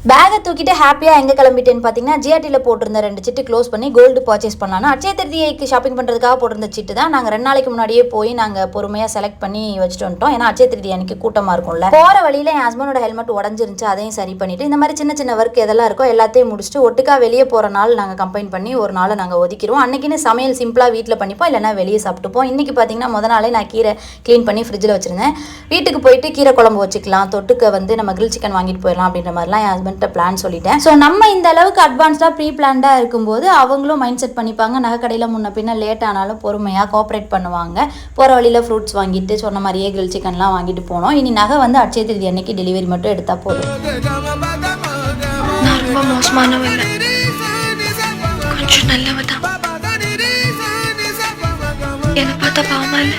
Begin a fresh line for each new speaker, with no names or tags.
பேகை தூக்கிட்டு ஹாப்பியாக எங்கே கிளம்பிட்டேன்னு பார்த்தீங்கன்னா ஜிஆர்டியில் போட்டிருந்த 2 சீட்டு க்ளோஸ் பண்ணி கோல்டு பர்ச்சேஸ் பண்ணலாம்னா அட்சய திருதியைக்கு ஷாப்பிங் பண்ணுறதுக்காக போட்டிருந்த சீட்டு தான் நாங்கள் 2 நாளைக்கு முன்னாடியே போய் நாங்கள் பொறுமையாக செலக்ட் பண்ணி வச்சுட்டு வந்துட்டோம். ஏன்னா அட்சய திருதி அன்றைக்கி கூட்டமாக இருக்கும்ல. போகிற வழியில் என் ஹஸ்பண்டோட ஹெல்மெட் உடஞ்சிருந்துச்சு, அதையும் சரி பண்ணிவிட்டு இந்த மாதிரி சின்ன சின்ன ஒர்க் எதெல்லாம் இருக்கோ எல்லாத்தையும் முடிச்சுட்டு ஒட்டுக்கா வெளியே போகிற நாள் நாங்கள் கம்பைன் பண்ணி ஒரு நாள் நாங்கள் ஒதுக்கிடுவோம். அன்றைக்கின்னு சமையல் சிம்பிளாக வீட்டில் பண்ணிப்போம், இல்லைனா வெளியே சாப்பிட்டுப்போம். இன்றைக்கி பார்த்தீங்கன்னா முத நாளே நான் கீரை க்ளீன் பண்ணி ஃப்ரிட்ஜில் வச்சுருந்தேன். வீட்டுக்கு போயிட்டு கீரை குழம்பு வச்சுக்கலாம், தொட்டுக்க நம்ம கிரில் சிக்கன் வாங்கிட்டு போயிடலாம் அப்படின்ற மாதிரிலாம் என் ஹஸ்பண்ட்ட பிளான் சொல்லிட்டேன். ஸோ நம்ம இந்த அளவுக்கு அட்வான்ஸ்டாக ப்ரீ பிளான்டாக இருக்கும்போது அவங்களும் மைண்ட் செட் பண்ணிப்பாங்க. நகை கடையில் முன்ன பின்ன லேட் ஆனாலும் பொறுமையாக கோஆப்ரேட் பண்ணுவாங்க. போகிற வழியில் ஃப்ரூட்ஸ் வாங்கிட்டு சொன்ன மாதிரியே கிரில் சிக்கன்லாம் வாங்கிட்டு போனோம். இனி நகை அட்சய திருதி அன்னைக்கு டெலிவரி மட்டும் எடுத்தால் போதும்.
நான் ரொம்ப மோசமானவன், கொஞ்சம் நல்லவதான். என்னை பார்த்தா பாவமா இல்லை?